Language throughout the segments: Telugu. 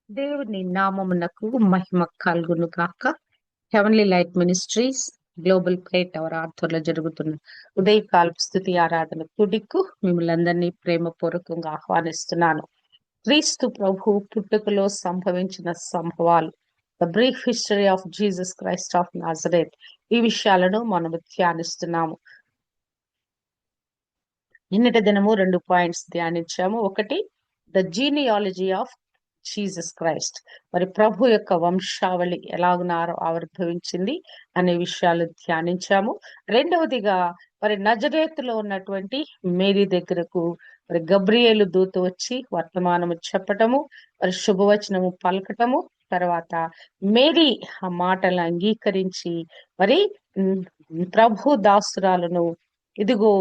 దేవుని నామమునకు మహిమ కలుగును గాక. Heavenly light ministries global prayer tower ఆధ్వర్యంలో జరుగుతున్న ఉదయకాల స్తుతి ఆరాధన తుడికు మిమ్మల్ని అందరినీ ప్రేమపూర్వకంగా ఆహ్వానిస్తున్నాను. క్రీస్తు ప్రభు పుట్టుకలో సంభవించిన సంభవాలు, the brief history of Jesus Christ of Nazareth, ఈ విషయాలను మనము ధ్యానిస్తున్నాము. నిన్నటి దినము 2 పాయింట్స్ ధ్యానించాము. ఒకటి, the genealogy of Jesus Christ, మరి ప్రభు యొక్క వంశావళి ఎలాగునారో ఆవిర్భవించింది అనే విషయాలు ధ్యానించాము. రెండవదిగా, మరి నజరేతులో ఉన్నటువంటి మేరీ దగ్గరకు మరి గబ్రియేలు దూత వచ్చి వర్తమానము చెప్పటము, మరి శుభవచనము పలకటము, తర్వాత మేరీ ఆ మాటలను అంగీకరించి మరి ప్రభు దాసురాలను, ఇదిగో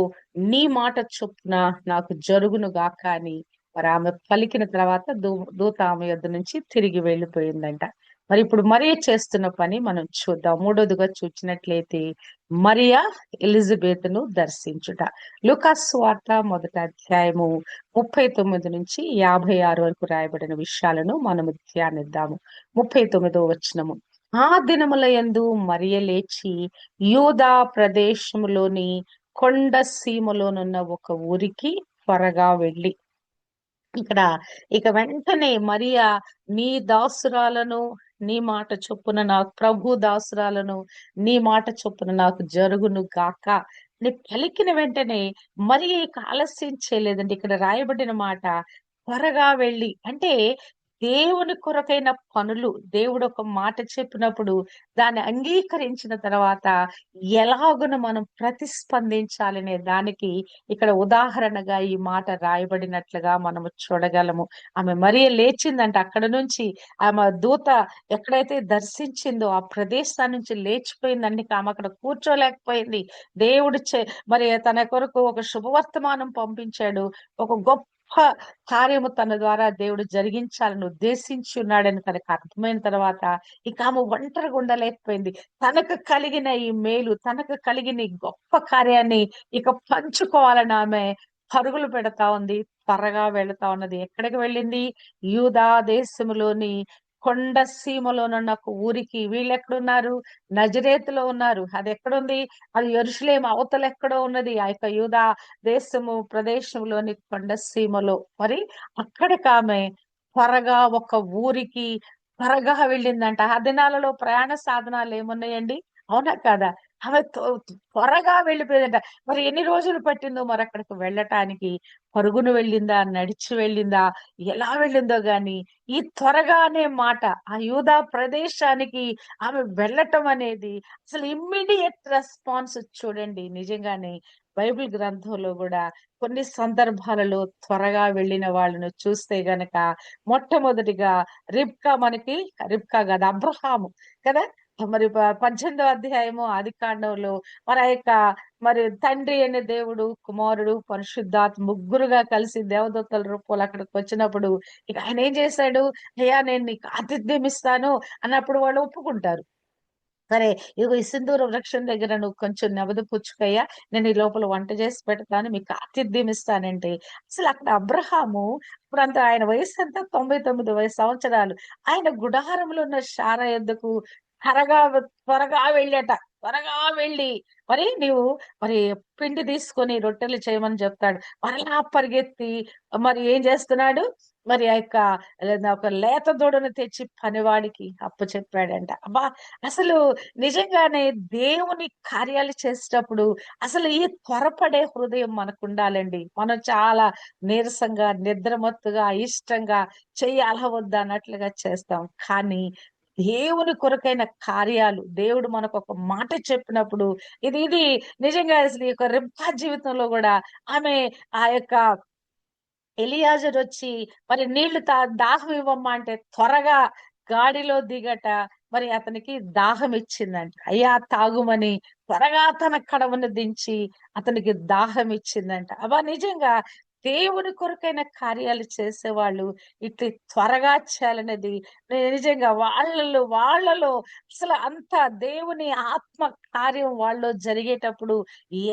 నీ మాట చొప్పున నాకు జరుగును గాక అని మరి ఆమె పలికిన తర్వాత దూత ఆమె యొద్ద నుంచి తిరిగి వెళ్ళిపోయిందంట. మరి ఇప్పుడు మరియ చేస్తున్న పని మనం చూద్దాం. మూడోదిగా చూసినట్లయితే, మరియా ఎలిజబెత్ను దర్శించుట. లూకాసు సువార్త 1వ అధ్యాయము 39 నుంచి 56 వరకు రాయబడిన విషయాలను మనము ధ్యానిద్దాము. 39వ వచనము. ఆ దినముల యందు మరియ లేచి యూదా ప్రదేశములోని కొండ సీమలోనున్న ఒక ఊరికి త్వరగా వెళ్ళి, ఇక్కడ ఇక వెంటనే మరియా, నీ దాసురాలను నీ మాట చొప్పున నాకు, ప్రభు దాసురాలను నీ మాట చొప్పున నాకు జరుగును గాక అని పలికిన వెంటనే మరి ఇక ఆలస్యం చేయలేదండి. ఇక్కడ రాయబడిన మాట త్వరగా వెళ్ళి అంటే, దేవుని కొరకైన పనులు దేవుడు ఒక మాట చెప్పినప్పుడు దాన్ని అంగీకరించిన తర్వాత ఎలాగున మనం ప్రతిస్పందించాలనే దానికి ఇక్కడ ఉదాహరణగా ఈ మాట రాయబడినట్లుగా మనము చూడగలము. ఆమె మరియ లేచిందంట. అక్కడ నుంచి ఆమె దూత ఎక్కడైతే దర్శించిందో ఆ ప్రదేశాన్ని నుంచి లేచిపోయిందండి. ఆమె అక్కడ కూర్చోలేకపోయింది. దేవుడు మరి తన కొరకు ఒక శుభవర్తమానం పంపించాడు. ఒక గొప్ప కార్యము తన ద్వారా దేవుడు జరిగించాలని ఉద్దేశించి ఉన్నాడని తనకు అర్థమైన తర్వాత ఇక ఆమె ఒంటరిగా ఉండలేకపోయింది. తనకు కలిగిన ఈ మేలు, తనకు కలిగిన ఈ గొప్ప కార్యాన్ని ఇక పంచుకోవాలని ఆమె పరుగులు పెడతా ఉంది. త్వరగా వెళుతా ఉన్నది. ఎక్కడికి వెళ్ళింది? యూదా దేశములోని కొండ సీమలోనున్న ఒక ఊరికి. వీళ్ళు ఎక్కడున్నారు? నజరేతులో ఉన్నారు. అది ఎక్కడుంది? అది యెరూషలేము అవతల ఎక్కడో ఉన్నది. ఆ యొక్క యూదా దేశము ప్రదేశంలోని కొండ సీమలో. మరి అక్కడికి ఆమె త్వరగా ఒక ఊరికి త్వరగా వెళ్ళిందంట. ఆ దినాలలో ప్రయాణ సాధనాలు ఏమున్నాయండి? అవునా కాదా? ఆమె త్వరగా వెళ్ళిపోయిందంట. మరి ఎన్ని రోజులు పట్టిందో మరి అక్కడికి వెళ్ళటానికి? పరుగున వెళ్ళిందా? నడిచి వెళ్ళిందా? ఎలా వెళ్ళిందో గాని ఈ త్వరగా అనే మాట ఆ యూదా ప్రదేశానికి ఆమె వెళ్ళటం అనేది అసలు ఇమ్మీడియట్ రెస్పాన్స్. చూడండి, నిజంగానే బైబిల్ గ్రంథంలో కూడా కొన్ని సందర్భాలలో త్వరగా వెళ్ళిన వాళ్ళను చూస్తే గనక మొట్టమొదటిగా రిబ్కా కాదు, అబ్రహాము కదా. మరి 18వ అధ్యాయము ఆదికాండంలో మరి ఆ యొక్క మరి తండ్రి అనే దేవుడు, కుమారుడు, పరిశుద్ధాత్మ ముగ్గురుగా కలిసి దేవదూతల రూపంలో అక్కడికి వచ్చినప్పుడు ఇక ఆయన ఏం చేశాడు? అయ్యా, నేను నీకు ఆతిథ్యం ఇస్తాను అన్నప్పుడు వాళ్ళు ఒప్పుకుంటారు. సరే, ఇదిగో ఈ సింధూర వృక్షం దగ్గర నువ్వు కొంచెం నెబదు పుచ్చుకయ్యా, నేను ఈ లోపల వంట చేసి పెడతాను, మీకు ఆతిథ్యం ఇస్తానంటే అసలు అక్కడ అబ్రహాము ఇప్పుడంతా ఆయన వయసు ఎంత? 99 సంవత్సరాలు. ఆయన గుడారంలో ఉన్న శారా యొద్దకు త్వరగా త్వరగా వెళ్ళట. త్వరగా వెళ్ళి మరి నీవు మరి పిండి తీసుకొని రొట్టెలు చేయమని చెప్తాడు. మరలా పరిగెత్తి మరి ఏం చేస్తున్నాడు? మరి ఆ యొక్క ఒక లేత దూడను తెచ్చి పనివాడికి అప్పచెప్పాడంట. అబ్బా! అసలు నిజంగానే దేవుని కార్యాలు చేసేటప్పుడు అసలు ఈ త్వరపడే హృదయం మనకుండాలండి. మనం చాలా నీరసంగా, నిద్రమత్తుగా, ఇష్టంగా చెయ్యాలా వద్దా అన్నట్లుగా చేస్తాం. కానీ దేవుని కొరకైన కార్యాలు, దేవుడు మనకు ఒక మాట చెప్పినప్పుడు ఇది నిజంగా అసలు ఈ యొక్క రిబ్కా జీవితంలో కూడా ఆమె ఆ యొక్క ఎలియాజరు వచ్చి మరి నీళ్లు దాహం ఇవ్వమ్మా అంటే త్వరగా గాడిలో దిగట. మరి అతనికి దాహం ఇచ్చిందంట. అయ్యా తాగుమని త్వరగా తన కడవను దించి అతనికి దాహం ఇచ్చిందంట. అబ్బా! నిజంగా దేవుని కొరకైన కార్యాలు చేసేవాళ్ళు ఇట్లా త్వరగా చేయాలనేది నిజంగా వాళ్ళలో అసలు అంత దేవుని ఆత్మ కార్యం వాళ్ళలో జరిగేటప్పుడు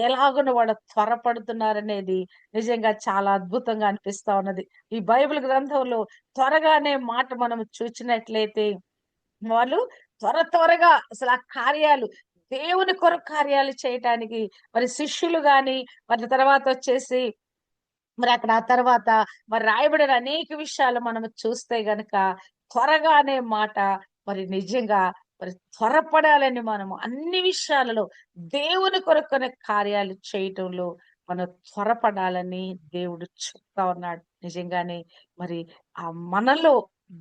ఎలాగున వాళ్ళు త్వరపడుతున్నారనేది నిజంగా చాలా అద్భుతంగా అనిపిస్తా ఉన్నది. ఈ బైబిల్ గ్రంథంలో త్వరగా అనే మాట మనం చూచినట్లయితే వాళ్ళు త్వరగా అసలు ఆ కార్యాలు దేవుని కొరకు కార్యాలు చేయటానికి మరి శిష్యులు గాని మరి తర్వాత వచ్చేసి మరి అక్కడ ఆ తర్వాత మరి రాయబడిన అనేక విషయాలు మనం చూస్తే గనక త్వరగా అనే మాట మరి నిజంగా మరి త్వరపడాలని మనము అన్ని విషయాలలో దేవుని కొరకునే కార్యాలు చేయటంలో మనం త్వరపడాలని దేవుడు చెప్తా ఉన్నాడు. నిజంగానే మరి ఆ మనలో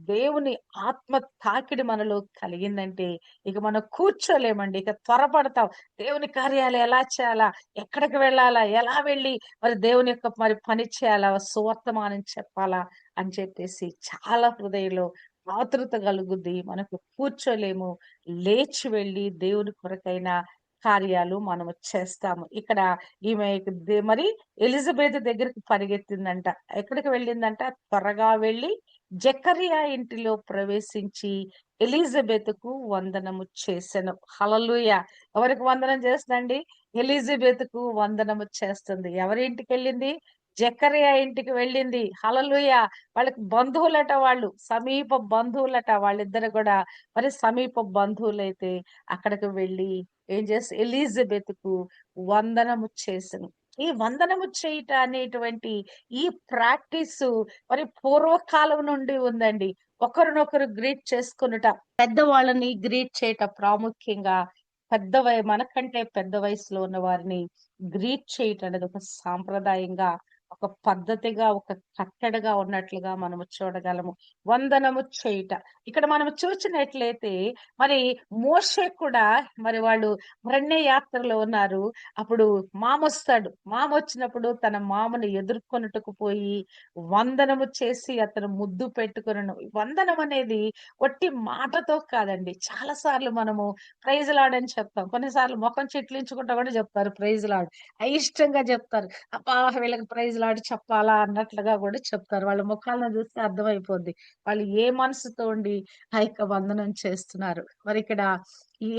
దేవుని ఆత్మ తాకిడి మనలో కలిగిందంటే ఇక మనం కూర్చోలేమండి. ఇక త్వరపడతాం. దేవుని కార్యాలు ఎలా చేయాలా, ఎక్కడికి వెళ్ళాలా, ఎలా వెళ్ళి మరి దేవుని యొక్క మరి పని చేయాలా, సువర్తమానం చెప్పాలా అని చెప్పేసి చాలా హృదయంలో ఆతృత కలుగుద్ది. మనకు కూర్చోలేము. లేచి వెళ్ళి దేవుని కొరకైన కార్యాలు మనము చేస్తాము. ఇక్కడ ఈమె మరి ఎలిజబెత్ దగ్గరికి పరిగెత్తిందంట. ఎక్కడికి వెళ్ళిందంట? త్వరగా వెళ్ళి జకరియా ఇంటిలో ప్రవేశించి ఎలిజబెతుకు వందనము చేసెను. హల్లెలూయా! ఎవరికి వందనం చేస్తుందండి? ఎలిజబెతుకు వందనము చేస్తుంది. ఎవరి ఇంటికెళ్ళింది? జకరియా ఇంటికి వెళ్ళింది. హల్లెలూయా! వాళ్ళకి బంధువులట వాళ్ళు. సమీప బంధువులట వాళ్ళిద్దరు కూడా. మరి సమీప బంధువులైతే అక్కడికి వెళ్ళి ఏం చేసి ఎలిజబెతుకు వందనము చేసెను. ఈ వందనము చేయుట అనేటువంటి ఈ ప్రాక్టీసు మరి పూర్వకాలం నుండి ఉందండి. ఒకరినొకరు గ్రీట్ చేసుకొనుట, పెద్దవాళ్ళని గ్రీట్ చేయట ప్రాముఖ్యంగా మనకంటే పెద్ద వయసులో ఉన్న వారిని గ్రీట్ చేయటం అనేది ఒక సాంప్రదాయంగా, ఒక పద్ధతిగా, ఒక కట్టడగా ఉన్నట్లుగా మనము చూడగలము. వందనము చేయుట. ఇక్కడ మనము చూసినట్లయితే మరి మోషే కూడా మరి వాళ్ళు అరణ్య యాత్రలో ఉన్నారు. అప్పుడు మామొస్తాడు. మామొచ్చినప్పుడు తన మామను ఎదుర్కొనుటకు పోయి వందనము చేసి అతను ముద్దు పెట్టుకొనెను. వందనం అనేది ఒట్టి మాటతో కాదండి. చాలా సార్లు మనము ప్రైజ్ లార్డ్ అని చెప్తాం. కొన్నిసార్లు మొఖం చిట్లించుకుంటా కూడా చెప్తారు ప్రైజ్ లార్డ్. అయిష్టంగా చెప్తారు. అబ్బా! వీళ్ళకి ప్రైజ్ లార్డ్ చెప్పాలా అన్నట్లుగా కూడా చెప్తారు. వాళ్ళ ముఖాలను చూస్తే అర్థమైపోద్ది. వాళ్ళు ఏ మనసుతో ఉండి ఆ యొక్క వందనం చేస్తున్నారు. మరి ఇక్కడ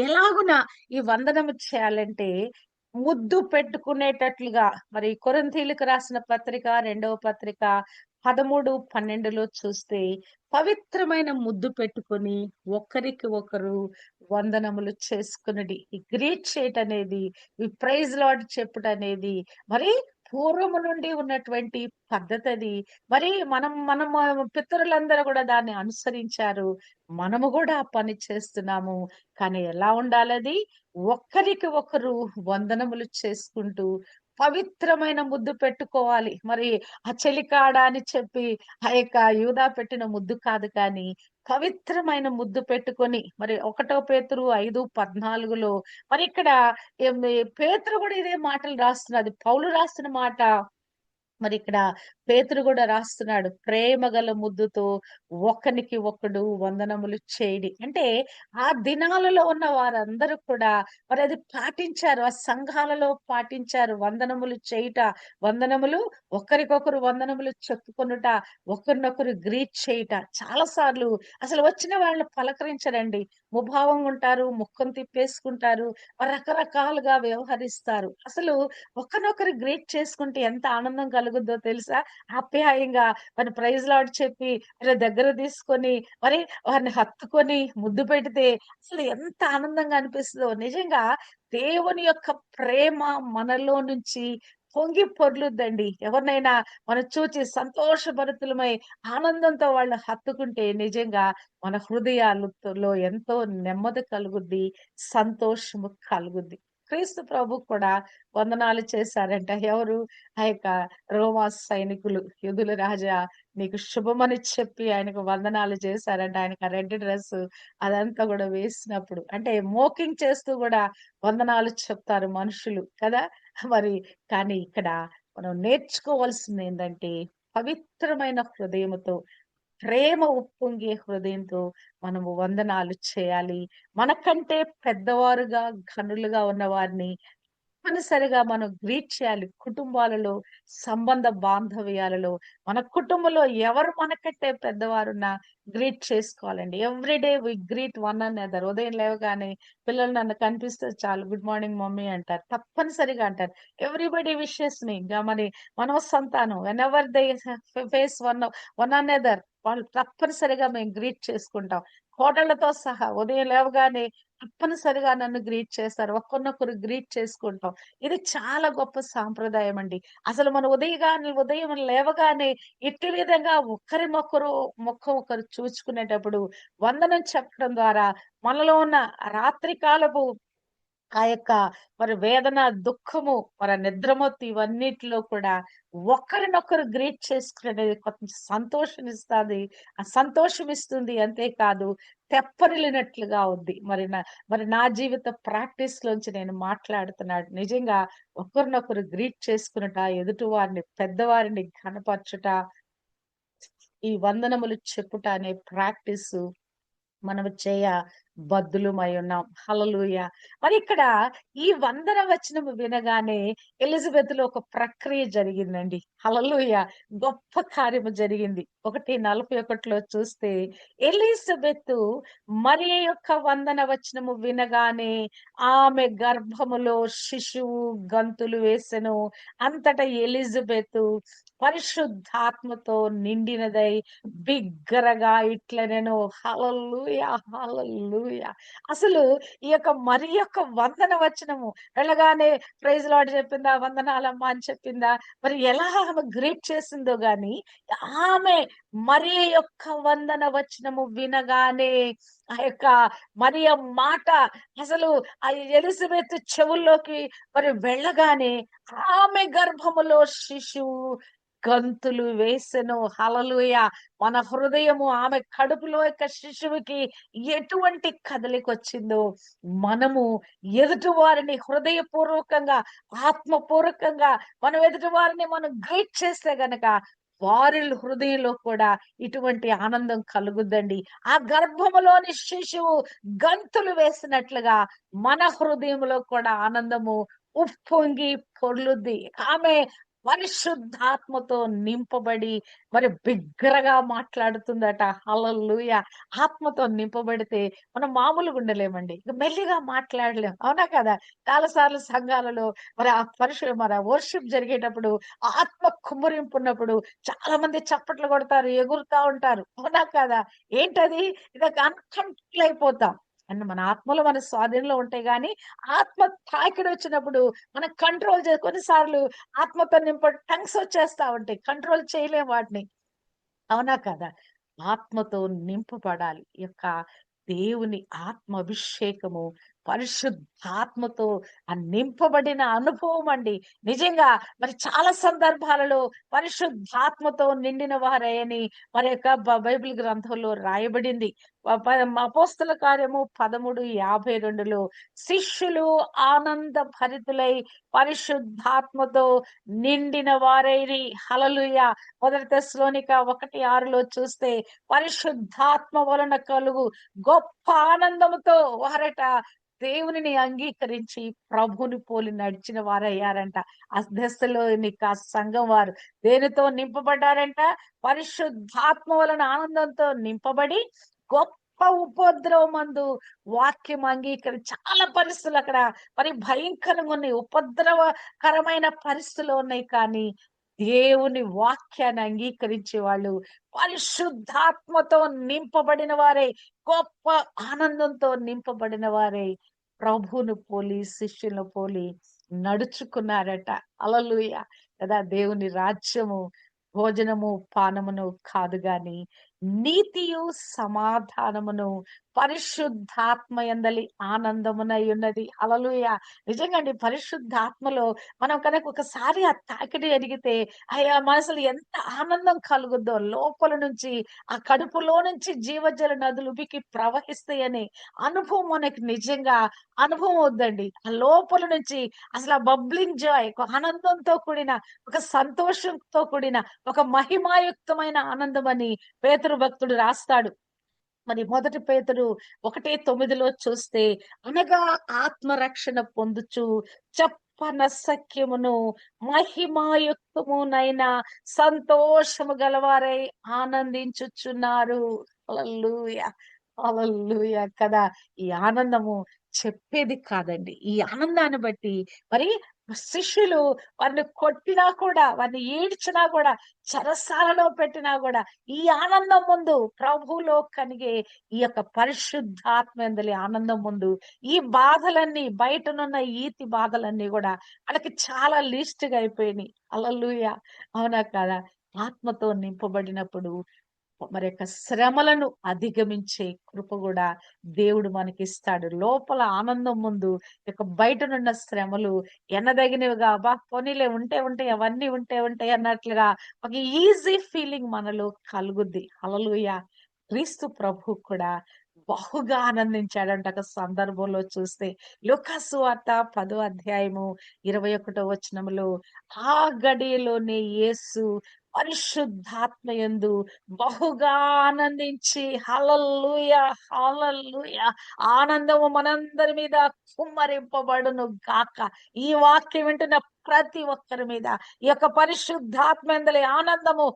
ఎలాగున ఈ వందనం చేయాలంటే ముద్దు పెట్టుకునేటట్లుగా మరి కొరింథీయులకు రాసిన పత్రిక, రెండవ పత్రిక 13:12లో చూస్తే పవిత్రమైన ముద్దు పెట్టుకొని ఒకరికి ఒకరు వందనములు చేసుకునుడి. ఈ గ్రీట్ చేయటం అనేది, ఈ ప్రైజ్ లార్డ్ చెప్పుట అనేది మరి పూర్వము నుండి ఉన్నటువంటి పద్ధతి అది. మరి మనము పితరులందరూ కూడా దాన్ని అనుసరించారు. మనము కూడా ఆ పని చేస్తున్నాము. కానీ ఎలా ఉండాలది? ఒక్కరికి ఒకరు వందనములు చేసుకుంటూ పవిత్రమైన ముద్దు పెట్టుకోవాలి. మరి ఆ చెలికాడ అని చెప్పి ఆ యొక్క యూదా పెట్టిన ముద్దు కాదు కానీ పవిత్రమైన ముద్దు పెట్టుకొని మరి 1 పేతురు 5:14లో మరి ఇక్కడ పేతురు కూడా ఇదే మాటలు రాస్తున్నాడు. పౌలు రాస్తున్న మాట మరి ఇక్కడ పేతురు కూడా రాస్తున్నాడు. ప్రేమ గల ముద్దుతో ఒకనికి ఒకడు వందనములు చేయడి. అంటే ఆ దినాలలో ఉన్న వారందరూ కూడా మరి అది పాటించారు. ఆ సంఘాలలో పాటించారు. వందనములు చేయుట, వందనములు ఒకరికొకరు వందనములు చెప్పుకొనుట, ఒకరినొకరు గ్రీట్ చేయుట. చాలా సార్లు అసలు వచ్చిన వాళ్ళని పలకరించరండి. ముభావంగా ఉంటారు, ముఖం తిప్పేసుకుంటారు, రకరకాలుగా వ్యవహరిస్తారు. అసలు ఒకరినొకరు గ్రీట్ చేసుకుంటే ఎంత ఆనందం కలుగుద్దో తెలుసా? ఆప్యాయంగా మరి ప్రైజ్ లార్డ్ చెప్పి ఇలా దగ్గర తీసుకొని మరి వారిని హత్తుకొని ముద్దు పెడితే అసలు ఎంత ఆనందంగా అనిపిస్తదో. నిజంగా దేవుని యొక్క ప్రేమ మనలో నుంచి పొంగి పొర్లుద్దండి. ఎవరినైనా మనం చూచి సంతోషభరితులమై ఆనందంతో వాళ్ళని హత్తుకుంటే నిజంగా మన హృదయాలలో ఎంతో నెమ్మది కలుగుద్ది, సంతోషము కలుగుద్ది. క్రీస్తు ప్రభు కూడా వందనాలు చేశారంట. ఎవరు? ఆ యొక్క రోమా సైనికులు. యూదుల రాజా నీకు శుభమని చెప్పి ఆయనకు వందనాలు చేశారంట. ఆయనకు ఆ రెడ్ డ్రెస్ అదంతా కూడా వేసినప్పుడు. అంటే మోకింగ్ చేస్తూ కూడా వందనాలు చెప్తారు మనుషులు కదా! మరి కానీ ఇక్కడ మనం నేర్చుకోవాల్సిందేంటంటే పవిత్రమైన హృదయముతో, ప్రేమ ఉప్పొంగే హృదయంతో మనము వందనాలు చేయాలి. మనకంటే పెద్దవారుగా, ఘనులుగా ఉన్న వారిని తప్పనిసరిగా మనం గ్రీట్ చేయాలి. కుటుంబాలలో, సంబంధ బాంధవ్యాలలో, మన కుటుంబంలో ఎవరు మనకంటే పెద్దవారున్నా గ్రీట్ చేసుకోవాలండి. Every day we greet one another. ఉదయం లేవగానే పిల్లలు నన్ను కనిపిస్తే చాలు గుడ్ మార్నింగ్ మమ్మీ అంటారు. తప్పనిసరిగా అంటారు. ఎవ్రీబడీ విషెస్ మీ. మరి మనవ సంతానం whenever they face one another వాళ్ళు తప్పనిసరిగా మేము గ్రీట్ చేసుకుంటాం. కోడళ్ళతో సహా ఉదయం లేవగానే తప్పనిసరిగా నన్ను గ్రీట్ చేస్తారు. ఒకరినొకరు గ్రీట్ చేసుకుంటాం. ఇది చాలా గొప్ప సాంప్రదాయం అండి. అసలు మన ఉదయం లేవగానే ఇట్టి విధంగా ఒకరినొకరు ముఖం ఒకరు చూచుకునేటప్పుడు వందనం చెప్పడం ద్వారా మనలో ఉన్న రాత్రి కాలపు ఆ యొక్క మరి వేదన, దుఃఖము, మరి నిద్రమత్తు ఇవన్నిటిలో కూడా ఒకరినొకరు గ్రీట్ చేసుకునేది కొంచెం సంతోషాన్నిస్తాది. ఆ సంతోషం ఇస్తుంది. అంతేకాదు తెప్పరిల్లినట్లుగా అవుద్ది. మరి నా జీవిత ప్రాక్టీస్ లోంచి నేను మాట్లాడుతున్నాను. నిజంగా ఒకరినొకరు గ్రీట్ చేసుకునుట, ఎదుటి వారిని పెద్దవారిని ఘనపరచుట, ఈ వందనములు చెప్పుట అనే ప్రాక్టీసు మనము బద్దులమై ఉన్నాం. హల్లెలూయా! మరి ఇక్కడ ఈ వందన వచనము వినగానే ఎలిజబెత్‌లో ఒక ప్రక్రియ జరిగిందండి. హల్లెలూయా! గొప్ప కార్యము జరిగింది. 1:41లో చూస్తే ఎలిజబెతు మరియ యొక్క వందన వచనము వినగానే ఆమె గర్భములో శిశువు గంతులు వేసెను. అంతటా ఎలిజబెతు పరిశుద్ధాత్మతో నిండినదై బిగ్గరగా ఇట్లనెను హల్లెలూయా! హల్లెలూయా! అసలు ఈ యొక్క మరి యొక్క వందన వచనము వెళ్ళగానే ప్రైజ్ లార్డ్ చెప్పిందా? వందనాలమ్మా అని చెప్పిందా? మరి ఎలా ఆమె గ్రీట్ చేసిందో గాని, ఆమె మరియ యొక్క వందన వచనము వినగానే ఆ యొక్క మరియ మాట అసలు ఆ ఎలిజబెత్ చెవుల్లోకి మరి వెళ్ళగానే ఆమె గర్భములో శిశువు గంతులు వేసెను. హల్లెలూయా! మన హృదయము ఆమె కడుపులో యొక్క శిశువుకి ఎటువంటి కదలికొచ్చిందో మనము ఎదుటి వారిని హృదయపూర్వకంగా, ఆత్మపూర్వకంగా మనం ఎదుటి వారిని మనం గ్రీట్ చేస్తే గనక వారి హృదయంలో కూడా ఇటువంటి ఆనందం కలుగుద్దండి. ఆ గర్భములోని శిశువు గంతులు వేసినట్లుగా మన హృదయంలో కూడా ఆనందము ఉప్పొంగి పొర్లుద్ది. ఆమె పరిశుద్ధాత్మతో నింపబడి మరి బిగ్గరగా మాట్లాడుతుందట. హల్లెలూయా! ఆత్మతో నింపబడితే మనం మామూలుగా ఉండలేమండి. ఇక మెల్లిగా మాట్లాడలేం. అవునా కదా! చాలా సార్లు సంఘాలలో మరి వర్షిప్ జరిగేటప్పుడు ఆత్మ కుమ్మరింపున్నప్పుడు చాలా మంది చప్పట్లు కొడతారు, ఎగురుతా ఉంటారు. అవునా కదా! ఏంటది? ఇక అన్‌కంట్రోల్ అయిపోతాం. మన ఆత్మలో మన స్వాధీనంలో ఉంటాయి గానీ, ఆత్మ తాకిడొచ్చినప్పుడు మనం కొన్నిసార్లు ఆత్మతో టంగ్స్ వచ్చేస్తా ఉంటాయి. కంట్రోల్ చేయలేం వాటిని. అవునా కదా! ఆత్మతో నింపబడాలి. ఈ యొక్క దేవుని ఆత్మ అభిషేకము, పరిశుద్ధాత్మతో ఆ నింపబడిన అనుభవం అండి. నిజంగా మరి చాలా సందర్భాలలో పరిశుద్ధాత్మతో నిండిన వారని మరి యొక్క బైబిల్ గ్రంథంలో రాయబడింది. అపోస్తల కార్యము 13:52లో శిష్యులు ఆనంద భరితులై పరిశుద్ధాత్మతో నిండిన వారైరి. హల్లెలూయా! మొదటి తెస్సలోనిక 1:6లో చూస్తే పరిశుద్ధాత్మ వలన కలుగు గొప్ప ఆనందముతో వారట దేవునిని అంగీకరించి ప్రభువుని పోలి నడిచిన వారయ్యారంట. ఆ దెస్సలోనిక సంఘం వారు దేనితో నింపబడ్డారంట? పరిశుద్ధాత్మ వలన ఆనందంతో నింపబడి గొప్ప ఉపద్రవమందు వాక్యం చాలా పరిస్థితులు అక్కడ మరి భయంకరంగా ఉన్నాయి. ఉపద్రవకరమైన పరిస్థితులు ఉన్నాయి కానీ దేవుని వాక్యాన్ని అంగీకరించే వాళ్ళు పరిశుద్ధాత్మతో నింపబడిన వారే, గొప్ప ఆనందంతో నింపబడిన వారే ప్రభువును పోలి, శిష్యులను పోలి నడుచుకున్నారట. హల్లెలూయా! కదా! దేవుని రాజ్యము భోజనము, పానమును కాదు గాని నీతియు, సమాధానమును, పరిశుద్ధాత్మ యందలి ఆనందమునై ఉన్నది. హల్లెలూయా! నిజంగా అండి పరిశుద్ధాత్మలో మనం కనుక ఒకసారి ఆ తాకిడి ఎరిగితే అయ్యా మనసులో ఎంత ఆనందం కలుగుద్దో లోపల నుంచి ఆ కడుపులో నుంచి జీవజల నదులు ఉబికి ప్రవహిస్తాయని అనుభవం మనకి నిజంగా అనుభవం వద్దండి. ఆ లోపల నుంచి అసలు ఆ బబ్లింగ్ జాయ్ ఒక ఆనందంతో కూడిన ఒక సంతోషంతో కూడిన ఒక మహిమాయుక్తమైన ఆనందం అని పేతురు భక్తుడు రాస్తాడు. మరి మొదటి పేతురు 1:9లో చూస్తే అనగా ఆత్మరక్షణ పొందుచు సంపన్న సఖ్యమును మహిమాయుక్తమునైన సంతోషము గలవారై ఆనందించుచున్నారు. హల్లెలూయా! హల్లెలూయా! కదా! ఈ ఆనందము చెప్పేది కాదండి. ఈ ఆనందాన్ని బట్టి మరి శిష్యులు వారిని కొట్టినా కూడా, వారిని ఈడ్చినా కూడా, చెరసాలలో పెట్టినా కూడా, ఈ ఆనందం ముందు, ప్రభువులో కలిగే ఈ యొక్క పరిశుద్ధాత్మ ఆనందం ముందు, ఈ బాధలన్నీ, బయటనున్న ఈతి బాధలన్నీ కూడా వాళ్ళకి చాలా లీస్ట్‌గా అయిపోయినాయి. హల్లెలూయా! అవునా కాదా? ఆత్మతో నింపబడినప్పుడు మరి యొక్క శ్రమలను అధిగమించే కృప కూడా దేవుడు మనకిస్తాడు. లోపల ఆనందం ముందు ఇక బయటనున్న శ్రమలు ఎనదగినవిగా అబ్బా! పోనీలే ఉంటే ఉంటాయి, అవన్నీ ఉంటే ఉంటాయి అన్నట్లుగా ఒక ఈజీ ఫీలింగ్ మనలో కలుగుద్ది. హల్లెలూయా! క్రీస్తు ప్రభువు కూడా బహుగా ఆనందించాడంట ఒక సందర్భంలో చూస్తే. లూకాసు సువార్త 10వ అధ్యాయము 21వ వచనములో ఆ గడియలోనే యేసు పరిశుద్ధాత్మయందు బహుగా ఆనందించి హల్లెలూయా! హల్లెలూయా! ఆనందము మనందరి మీద కుమ్మరింపబడును గాక. ఈ వాక్యం వింటున్న ప్రతి ఒక్కరి మీద ఈ యొక్క పరిశుద్ధాత్మ ఆనందము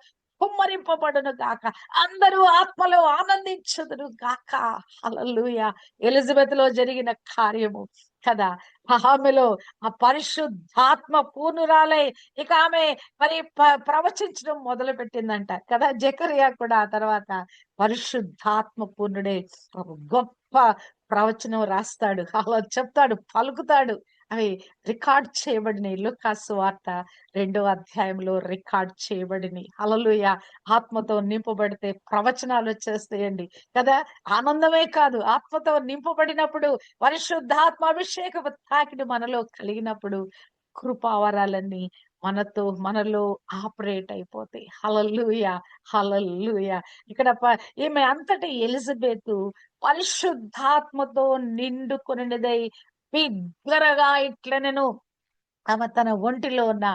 కుమ్మరింపబడును గాక. అందరూ ఆత్మలో ఆనందించుదురు గాక. హల్లెలూయా! ఎలిజబెత్‌లో జరిగిన కార్యము కదా! ఆమెలో ఆ పరిశుద్ధాత్మ పూర్ణురాలై ఇక ఆమె మరి ప్రవచించడం మొదలుపెట్టిందంట కదా! జెకర్యా కూడా ఆ తర్వాత పరిశుద్ధాత్మ పూర్ణుడై ఒక గొప్ప ప్రవచనం రాస్తాడు. అలా చెప్తాడు, పలుకుతాడు. అవి రికార్డ్ చేయబడినయి. లూకా సువార్త 2వ అధ్యాయంలో రికార్డ్ చేయబడినయి. హల్లెలూయా! ఆత్మతో నింపబడితే ప్రవచనాలొచ్చేస్తాయండి. కదా! ఆనందమే కాదు, ఆత్మతో నింపబడినప్పుడు పరిశుద్ధాత్మ అభిషేకపు తాకిడి మనలో కలిగినప్పుడు కృపావరాలన్నీ మనలో ఆపరేట్ అయిపోతాయి. హల్లెలూయా! హల్లెలూయా! ఇక్కడ ఈమె అంతటి ఎలిజబెతు పరిశుద్ధాత్మతో నిండుకొనినదై బిగ్గరగా ఇట్లనెను. ఆమె తన ఒంటిలో ఉన్న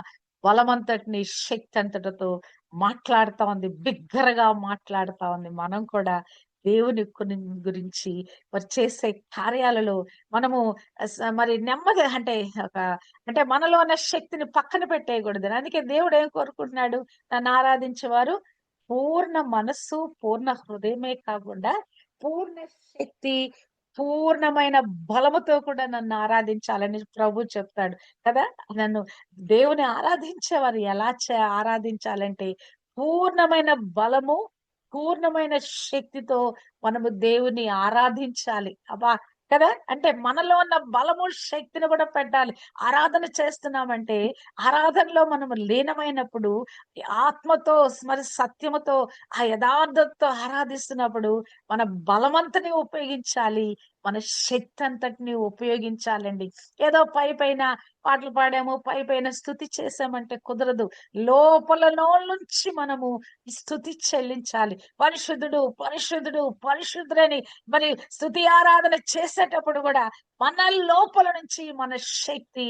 బలమంతటిని, శక్తి అంతటితో మాట్లాడుతా ఉంది. బిగ్గరగా మాట్లాడుతా ఉంది. మనం కూడా దేవుని గురించి మరి చేసే కార్యాలలో మనము మరి నెమ్మది అంటే ఒక అంటే మనలో ఉన్న శక్తిని పక్కన పెట్టేయకూడదు. అందుకే దేవుడు ఏం కోరుకుంటున్నాడు? నన్ను ఆరాధించేవారు పూర్ణ మనస్సు, పూర్ణ హృదయమే కాకుండా పూర్ణ శక్తి, పూర్ణమైన బలముతో కూడా నన్ను ఆరాధించాలని ప్రభు చెప్తాడు కదా! నన్ను దేవుని ఆరాధించేవారు ఎలా ఆరాధించాలంటే పూర్ణమైన బలము, పూర్ణమైన శక్తితో మనము దేవుని ఆరాధించాలి. అబ్బా! కదా! అంటే మనలో ఉన్న బలము, శక్తిని కూడా పెట్టాలి. ఆరాధన చేస్తున్నామంటే ఆరాధనలో మనము లీనమైనప్పుడు ఆత్మతో మరి సత్యముతో ఆ యథార్థతతో ఆరాధిస్తున్నప్పుడు మన బలమంతని ఉపయోగించాలి. మన శక్తి అంతటిని ఉపయోగించాలండి. ఏదో పైపైన పాటలు పాడాము, పైపైన స్తుతి చేసామంటే కుదరదు. లోపలనోళ్ళుంచి మనము స్తుతి చెల్లించాలి. పరిశుద్ధుడు, పరిశుద్ధుడు, పరిశుద్ధుడని మరి స్తుతి ఆరాధన చేసేటప్పుడు గూడా మన లోపల నుంచి మన శక్తి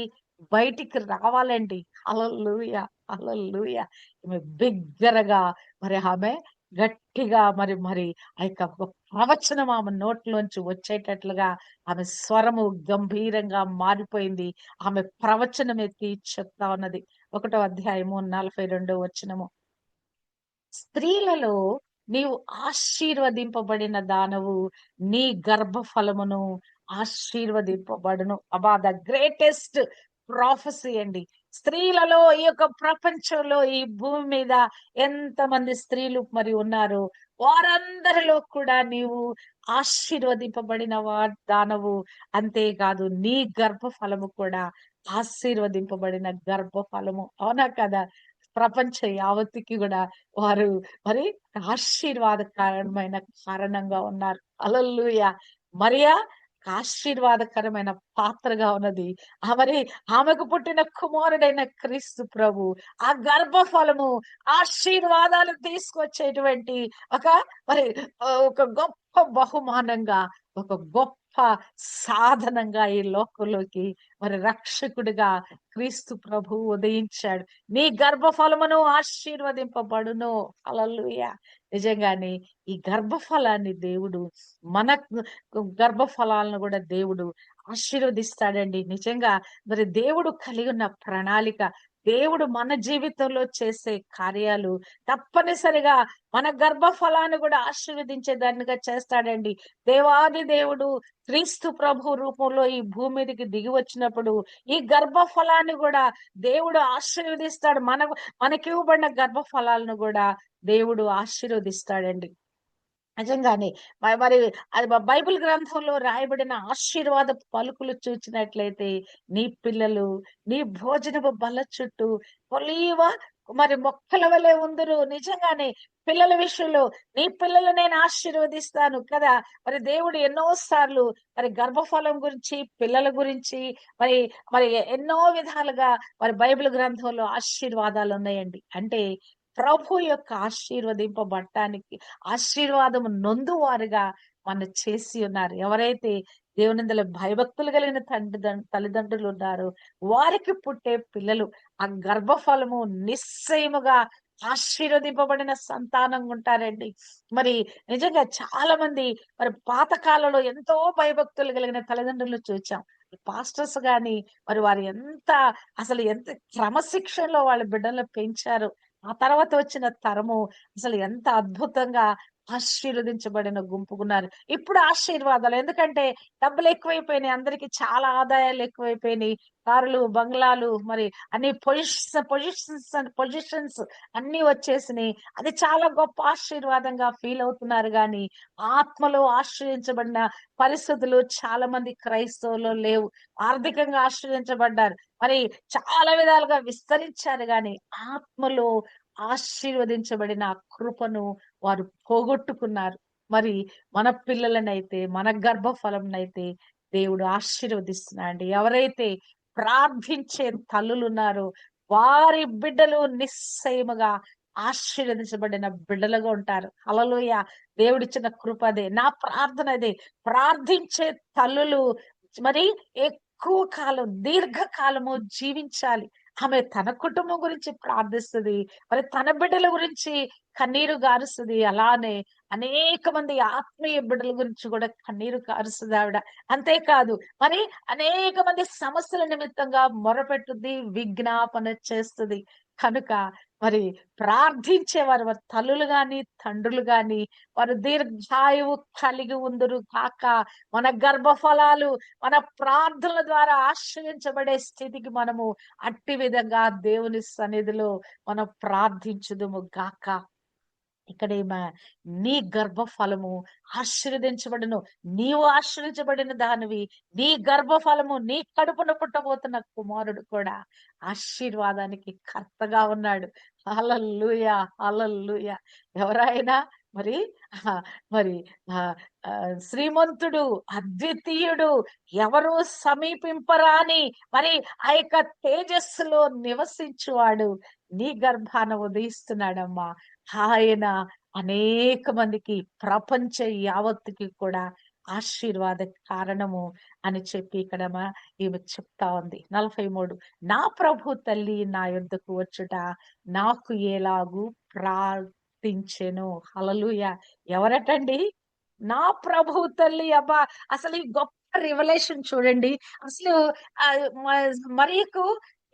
బయటికి రావాలండి. హల్లెలూయా! హల్లెలూయా! ఈమె బిగ్గరగా మరి ఆమె గట్టిగా మరి మరి ఆ యొక్క ఒక ప్రవచనం ఆమె నోట్లోంచి వచ్చేటట్లుగా ఆమె స్వరము గంభీరంగా మారిపోయింది. ఆమె ప్రవచనం ఎత్తి చెప్తా ఉన్నది. 1వ అధ్యాయము 42వ వచనము. స్త్రీలలో నీవు ఆశీర్వదింపబడిన దానవు, నీ గర్భఫలమును ఆశీర్వదింపబడును. అబ్బా! ద గ్రేటెస్ట్ ప్రాఫెసీ అండి. స్త్రీలలో ఈ యొక్క ప్రపంచంలో ఈ భూమి మీద ఎంతమంది స్త్రీలు మరి ఉన్నారో వారందరిలో కూడా నీవు ఆశీర్వదింపబడిన దానవు. అంతేకాదు నీ గర్భఫలము కూడా ఆశీర్వదింపబడిన గర్భఫలము. అవునా కదా! ప్రపంచ యావత్తుకి గూడా వారు మరి ఆశీర్వాదకరమైన కారణంగా ఉన్నారు. హల్లెలూయా! మరియా ఆశీర్వాదకరమైన పాత్రగా ఉన్నది. మరి ఆమెకు పుట్టిన కుమారుడైన క్రీస్తు ప్రభు ఆ గర్భఫలము ఆశీర్వాదాలు తీసుకొచ్చేటువంటి ఒక మరి ఒక గొప్ప బహుమానంగా ఒక గొప్ప సాధనంగా ఈ లోకంలోకి మరి రక్షకుడిగా క్రీస్తు ప్రభు ఉదయించాడు. నీ గర్భఫలమును ఆశీర్వదింపబడును. హల్లెలూయా. నిజంగానే ఈ గర్భఫలాన్ని దేవుడు మన గర్భఫలాలను కూడా దేవుడు ఆశీర్వదిస్తాడండి. నిజంగా మరి దేవుడు కలిగి ఉన్న ప్రణాళిక, దేవుడు మన జీవితంలో చేసే కార్యాలు తప్పనిసరిగా మన గర్భఫలాన్ని కూడా ఆశీర్వదించేదానిగా చేస్తాడండి. దేవాది దేవుడు క్రీస్తు ప్రభు రూపంలో ఈ భూమి మీదకి దిగి వచ్చినప్పుడు ఈ గర్భఫలాన్ని కూడా దేవుడు ఆశీర్వదిస్తాడు. మనకి ఇవ్వబడిన గర్భఫలాలను కూడా దేవుడు ఆశీర్వదిస్తాడండి. నిజంగానే మరి అది బైబిల్ గ్రంథంలో రాయబడిన ఆశీర్వాద పలుకులు చూచినట్లయితే, నీ పిల్లలు నీ భోజనపు బల్ల చుట్టూ ఒలీవ మరి మొక్కల వలె ఉందురు. నిజంగానే పిల్లల విషయంలో నీ పిల్లలు నేను ఆశీర్వదిస్తాను కదా. మరి దేవుడు ఎన్నో సార్లు మరి గర్భఫలం గురించి, పిల్లల గురించి మరి మరి ఎన్నో విధాలుగా మరి బైబిల్ గ్రంథంలో ఆశీర్వాదాలు ఉన్నాయండి. అంటే ప్రభు యొక్క ఆశీర్వదింపబడటానికి ఆశీర్వాదము నొందువారుగా మన చేసి ఉన్నారు. ఎవరైతే దేవునిందల భయభక్తులు కలిగిన తల్లిదండ్రులు ఉన్నారో వారికి పుట్టే పిల్లలు ఆ గర్భఫలము నిశ్చయముగా ఆశీర్వదింపబడిన సంతానంగా ఉంటారండి. మరి నిజంగా చాలా మంది మరి పాత కాలంలో ఎంతో భయభక్తులు కలిగిన తల్లిదండ్రులు చూచాం. పాస్టర్స్ గాని మరి వారు ఎంత క్రమశిక్షణలో వాళ్ళ బిడ్డలను పెంచారు. ఆ తర్వాత వచ్చిన తరము అసలు ఎంత అద్భుతంగా ఆశీర్వదించబడిన గుంపుకున్నారు. ఇప్పుడు ఆశీర్వాదాలు ఎందుకంటే డబ్బులు ఎక్కువైపోయినాయి. అందరికి చాలా ఆదాయాలు ఎక్కువైపోయినాయి. కార్లు, బంగ్లాలు మరి అన్ని పొజిషన్స్ అన్ని వచ్చేసినాయి. అది చాలా గొప్ప ఆశీర్వాదంగా ఫీల్ అవుతున్నారు గాని ఆత్మలో ఆశ్రయించబడిన పరిస్థితులు చాలా మంది క్రైస్తవులు లేవు. ఆర్థికంగా ఆశ్రయించబడ్డారు. మరి చాలా విధాలుగా విస్తరించారు గాని ఆత్మలో ఆశీర్వదించబడిన ఆ కృపను వారు పోగొట్టుకున్నారు. మరి మన పిల్లలనైతే మన గర్భఫలంనైతే దేవుడు ఆశీర్వదిస్తున్నాడండి. ఎవరైతే ప్రార్థించే తల్లులున్నారో వారి బిడ్డలు నిశ్చయముగా ఆశీర్వదించబడిన బిడ్డలుగా ఉంటారు. హల్లెలూయా. దేవుడిచ్చిన కృప అదే. నా ప్రార్థన అదే. ప్రార్థించే తల్లులు మరి ఎక్కువ కాలం దీర్ఘకాలము జీవించాలి. ఆమె తన కుటుంబం గురించి ప్రార్థిస్తది. మరి తన బిడ్డల గురించి కన్నీరు గారుస్తది. అలానే అనేక మంది ఆత్మీయ బిడ్డల గురించి కూడా కన్నీరు కారుస్తది ఆవిడ. అంతేకాదు మరి అనేక మంది సమస్యల నిమిత్తంగా మొరపెట్టుద్ది, విజ్ఞాపన చేస్తది. కనుక మరి ప్రార్థించేవారు వారి తల్లులు గాని, తండ్రులు గాని వారు దీర్ఘాయువు కలిగి ఉందురు కాక. మన గర్భఫలాలు మన ప్రార్థనల ద్వారా ఆశ్రయించబడే స్థితికి మనము అట్టి విధంగా దేవుని సన్నిధిలో మనం ప్రార్థించుదుము గాక. ఇక్కడేమో నీ గర్భఫలము ఆశీర్వదించబడును. నీవు ఆశీర్వదించబడిన దానివి. నీ గర్భఫలము నీ కడుపున పుట్టబోతున్న కుమారుడు కూడా ఆశీర్వాదానికి కర్తగా ఉన్నాడు. హల్లెలూయా. హల్లెలూయా. ఎవరైనా మరి మరి శ్రీమంతుడు, అద్వితీయుడు, ఎవరు సమీపింపరాని మరి ఆ యొక్క తేజస్సులో నివసించువాడు నీ గర్భాన ఉదయిస్తున్నాడమ్మా. ఆయన అనేక మందికి ప్రపంచ యావత్తుకి కూడా ఆశీర్వాద కారణము అని చెప్పి ఇక్కడ ఈమె చెప్తా ఉంది. 43 నా ప్రభు తల్లి నా యొద్దకు వచ్చుట నాకు ఎలాగూ ప్రార్థించెను. హల్లెలూయా. ఎవరటండి? నా ప్రభు తల్లి. అబ్బా! అసలు ఈ గొప్ప రివలేషన్ చూడండి. అసలు మరియకు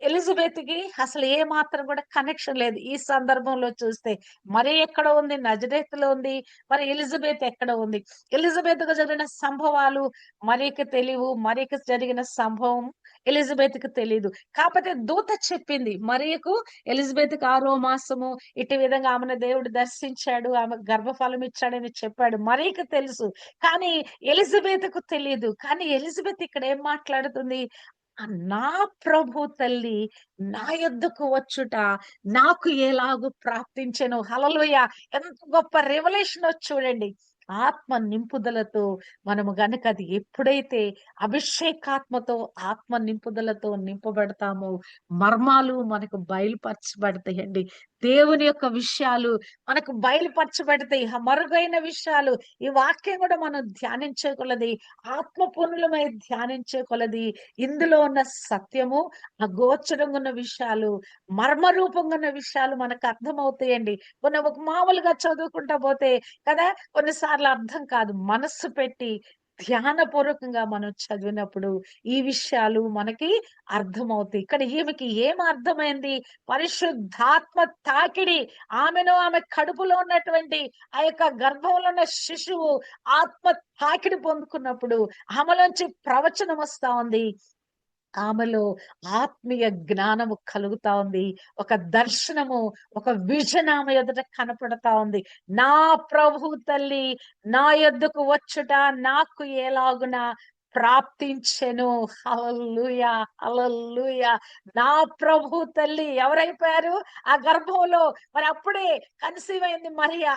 ఎలిజబెత్‌కి అసలు ఏ మాత్రం కూడా కనెక్షన్ లేదు. ఈ సందర్భంలో చూస్తే మరి ఎక్కడ ఉంది? నజరేతులో ఉంది. మరి ఎలిజబెత్ ఎక్కడ ఉంది? ఎలిజబెత్‌కు జరిగిన సంభవాలు మరియకి తెలియవు. మరియకి జరిగిన సంభవం ఎలిజబెత్‌కి తెలీదు. కాకపోతే దూత చెప్పింది. మరియకు ఎలిజబెత్‌కి 6వ మాసము ఇటు విధంగా ఆమెను దేవుడు దర్శించాడు. ఆమెకు గర్భఫలం ఇచ్చాడని చెప్పాడు. మరియకి తెలుసు. కానీ ఎలిజబెత్‌కు తెలీదు. కానీ ఎలిజబెత్ ఇక్కడ ఏం మాట్లాడుతుంది? నా ప్రభు తల్లి నా యొద్దకు వచ్చుట నాకు ఎలాగు ప్రాప్తించెను. హల్లెలూయా. ఎంత గొప్ప రివలేషనో చూడండి. ఆత్మ నింపుదలతో మనము గనక అది ఎప్పుడైతే అభిషేకాత్మతో ఆత్మ నింపుదలతో నింపబడతామో మర్మాలు మనకు బయలుపరచబడతాయండి. దేవుని యొక్క విషయాలు మనకు బయలుపరచబడతాయి. మరుగైన విషయాలు ఈ వాక్యం కూడా మనం ధ్యానించే కొలది, ఆత్మపూర్ణులమై ధ్యానించే కొలది, ఇందులో ఉన్న సత్యము, అగోచరంగా ఉన్న విషయాలు, మర్మరూపంగా ఉన్న విషయాలు మనకు అర్థమవుతాయండి. ఒక మామూలుగా చదువుకుంటా పోతే కదా కొన్నిసార్లు అర్థం కాదు. మనస్సు పెట్టి ధ్యానపూర్వకంగా మనం చదివినప్పుడు ఈ విషయాలు మనకి అర్థమవుతాయి. ఇక్కడ ఈమెకి ఏం అర్థమైంది? పరిశుద్ధాత్మ తాకిడి, ఆమె కడుపులో ఉన్నటువంటి ఆ యొక్క గర్భంలో ఉన్న శిశువు ఆత్మ తాకిడి పొందుకున్నప్పుడు ఆమెలోంచి ప్రవచనం వస్తా ఉంది. ఆమెలో ఆత్మీయ జ్ఞానము కలుగుతా ఉంది. ఒక దర్శనము, ఒక విజన్ ఆమె ఎదుట కనపడతా ఉంది. నా ప్రభు తల్లి నా యొద్దకు వచ్చుట నాకు ఎలాగున ప్రాప్తించెను. హల్లెలూయా, హల్లెలూయా. నా ప్రభు తల్లి ఎవరైపోయారు? ఆ గర్భంలో మరి అప్పుడే కన్సీవ్ అయింది మరియా.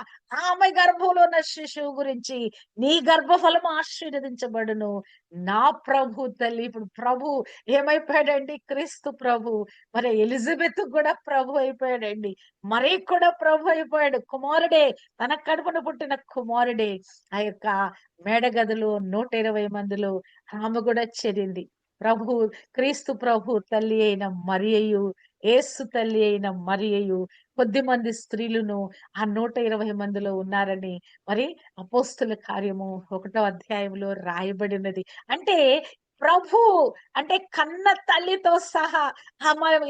ఆమె గర్భంలో ఉన్న శిశువు గురించి నీ గర్భఫలము ఆశీర్వదించబడును. నా ప్రభు తల్లి. ఇప్పుడు ప్రభు ఏమైపోయాడండి? క్రీస్తు ప్రభు. మరి ఎలిజబెత్ కూడా ప్రభు అయిపోయాడండి. మరి కూడా ప్రభు అయిపోయాడు. కుమారుడే, తన కడుపున పుట్టిన కుమారుడే. ఆ యొక్క మేడగదిలో 120 మందిలో ఆమె కూడా చేరింది. ప్రభు, క్రీస్తు ప్రభు తల్లి అయిన మరియయు, యేసు తల్లి అయిన మరియయు కొద్ది మంది స్త్రీలను ఆ 120 మందిలో ఉన్నారని మరి అపోస్తుల కార్యము 1వ అధ్యాయంలో రాయబడినది. అంటే ప్రభు అంటే కన్న తల్లితో సహా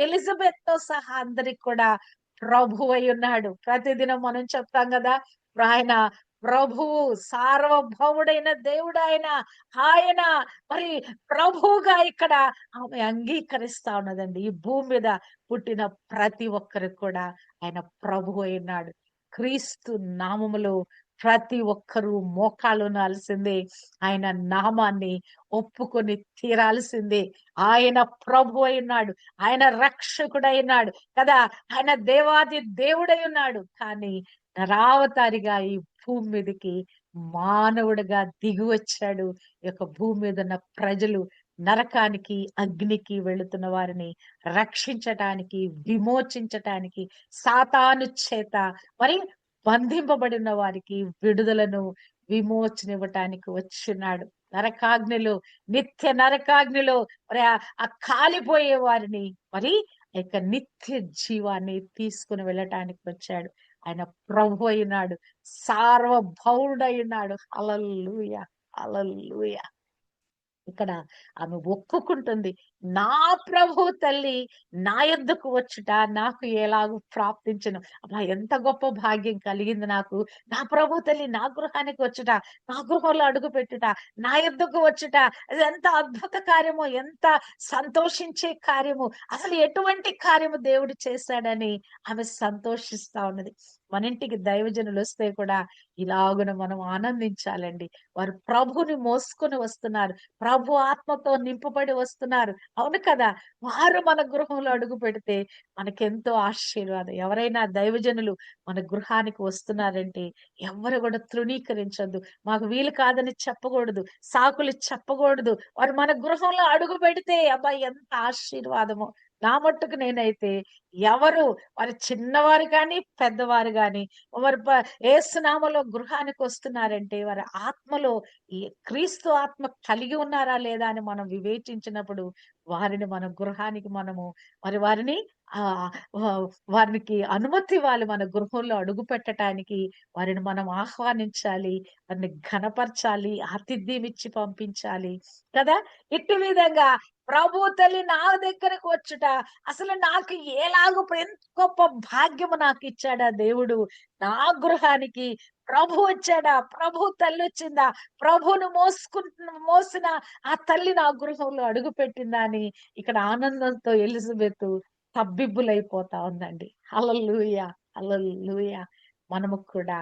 ఎలిజబెత్ తో సహా అందరికి కూడా ప్రభు అయి ఉన్నాడు. ప్రతిదినం మనం చెప్తాం కదా, ఆయన ప్రభువు, సార్వభౌముడైన దేవుడు ఆయన. ఆయన మరి ప్రభువుగా ఇక్కడ ఆమె అంగీకరిస్తా ఉన్నదండి. ఈ భూమి మీద పుట్టిన ప్రతి ఒక్కరికి కూడా ఆయన ప్రభు అయినాడు. క్రీస్తు నామములో ప్రతి ఒక్కరూ మోకాలునాల్సిందే. ఆయన నామాన్ని ఒప్పుకొని తీరాల్సిందే. ఆయన ప్రభు అయినాడు. ఆయన రక్షకుడైనాడు కదా. ఆయన దేవాది దేవుడై ఉన్నాడు. కానీ నరావతారిగా ఈ భూమి మీదకి మానవుడిగా దిగి వచ్చాడు. ఈ యొక్క భూమి మీద ఉన్న ప్రజలు నరకానికి, అగ్నికి వెళుతున్న వారిని రక్షించటానికి, విమోచించటానికి, సాతాను చేత మరి బంధింపబడిన వారికి విడుదలను, విమోచన ఇవ్వటానికి వచ్చినాడు. నరకాగ్నిలో, నిత్య నరకాగ్నిలో మరి ఆ కాలిపోయే వారిని మరి నిత్య జీవాన్ని తీసుకుని వెళ్ళటానికి వచ్చాడు. ఆయన ప్రభు అయినాడు, సార్వభౌముడైనాడు. హల్లెలూయా, హల్లెలూయా. ఇక్కడ ఆమె ఒప్పుకుంటుంది, నా ప్రభు తల్లి నా యొద్దకు వచ్చుట నాకు ఎలాగూ ప్రాప్తించును. అబ్బా, ఎంత గొప్ప భాగ్యం కలిగింది నాకు. నా ప్రభు తల్లి నా గృహానికి వచ్చుట, నా గృహంలో అడుగు పెట్టుట, నా యొద్దకు వచ్చుట, అది ఎంత అద్భుత కార్యము, ఎంత సంతోషించే కార్యము, అసలు ఎటువంటి కార్యము దేవుడు చేశాడని ఆమె సంతోషిస్తా ఉన్నది. మన ఇంటికి దైవజనులు వస్తే కూడా ఇలాగున మనం ఆనందించాలండి. వారు ప్రభుని మోసుకొని వస్తున్నారు, ప్రభు ఆత్మతో నింపబడి వస్తున్నారు. అవును కదా. వారు మన గృహంలో అడుగు పెడితే మనకెంతో ఆశీర్వాదం. ఎవరైనా దైవజనులు మన గృహానికి వస్తున్నారంటే ఎవరు కూడా తృణీకరించొద్దు. మాకు వీలు కాదని చెప్పకూడదు, సాకులు చెప్పకూడదు. వారు మన గృహంలో అడుగు పెడితే అబ్బా ఎంత ఆశీర్వాదము. నా మట్టుకు నేనైతే ఎవరు వారి చిన్నవారు కానీ పెద్దవారు కానీ వారి ఏసునామలో గృహానికి వస్తున్నారంటే వారి ఆత్మలో ఈ క్రీస్తు ఆత్మ కలిగి ఉన్నారా లేదా అని మనం వివేచించినప్పుడు వారిని మన గృహానికి మనము మరి వారిని ఆ వారికి అనుమతి ఇవ్వాలి. మన గృహంలో అడుగు పెట్టడానికి వారిని మనం ఆహ్వానించాలి, వారిని ఘనపరచాలి, ఆతిథ్యం ఇచ్చి పంపించాలి కదా. ఇట్టి విధంగా ప్రభు తల్లి నా దగ్గరకు వచ్చుట అసలు నాకు ఎలాగో ఎంత గొప్ప భాగ్యము నాకు ఇచ్చాడా దేవుడు. నా గృహానికి ప్రభు వచ్చాడా, ప్రభు తల్లి వచ్చిందా, ప్రభును మోసిన ఆ తల్లి నా గృహంలో అడుగు పెట్టిందా అని ఇక్కడ ఆనందంతో ఎలిజబెత్ తబ్బిబ్బులైపోతా ఉందండి. హల్లెలూయా, హల్లెలూయా. మనము కూడా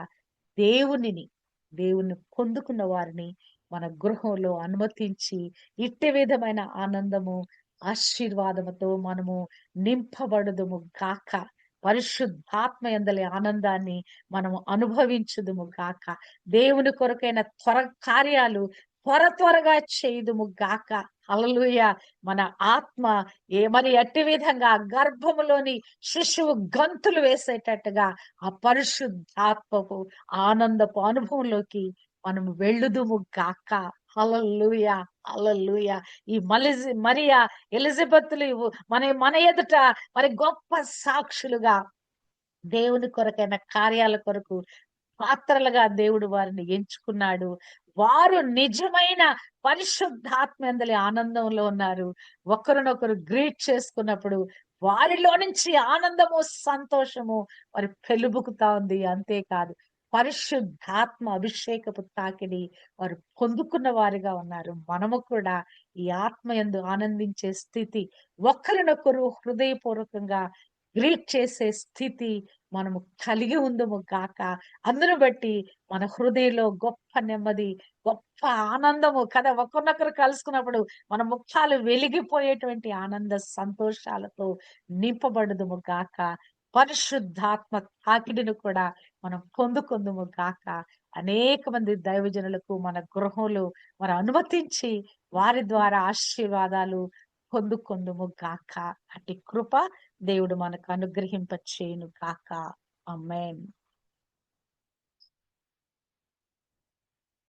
దేవుని పొందుకున్న వారిని మన గృహంలో అనుమతించి ఇట్టి విధమైన ఆనందము, ఆశీర్వాదముతో మనము నింపబడుదుము గాక. పరిశుద్ధాత్మ యందలి ఆనందాన్ని మనము అనుభవించుదుము గాక. దేవుని కొరకైన కార్యాలు త్వరగా చేయుదుము గాక. హల్లెలూయా. మన ఆత్మ మరి అట్టి విధంగా గర్భములోని శిశువు గంతులు వేసేటట్టుగా ఆ పరిశుద్ధాత్మపు ఆనందపు అనుభవంలోకి మనం వెళ్ళుదుము గాక. హల్లెలూయా. హల్లెలూయా. ఈ మరియా ఎలిజబెత్లు మన మన ఎదుట మరి గొప్ప సాక్షులుగా దేవుని కొరకైన కార్యాల కొరకు పాత్రలుగా దేవుడు వారిని ఎంచుకున్నాడు. వారు నిజమైన పరిశుద్ధాత్మ ఆనందంలో ఉన్నారు. ఒకరినొకరు గ్రీట్ చేసుకున్నప్పుడు వారిలో నుంచి ఆనందము, సంతోషము మరి పెలుబుకుతా ఉంది. అంతేకాదు, పరిశుద్ధాత్మ అభిషేకపు తాకిడి వారు పొందుకున్న వారిగా ఉన్నారు. మనము కూడా ఈ ఆత్మయందు ఆనందించే స్థితి, ఒకరినొకరు హృదయపూర్వకంగా గ్రీట్ చేసే స్థితి మనము కలిగి ఉందుము గాక. అందును బట్టి మన హృదయంలో గొప్ప నెమ్మది, గొప్ప ఆనందము కదా! ఒకరినొకరు కలుసుకున్నప్పుడు మన ముఖాలు వెలిగిపోయేటువంటి ఆనంద సంతోషాలతో నింపబడుదుము గాక. పరిశుద్ధాత్మ తాకిడిని కూడా మనం పొందుకుందుము గాక. అనేక మంది దైవజనులకు మన గృహంలో మరి అనుమతించి వారి ద్వారా ఆశీర్వాదాలు పొందుకుందుము గాక. అట్టి కృప దేవుడు మనకు అనుగ్రహింప చేయను గాక. ఆమేన్.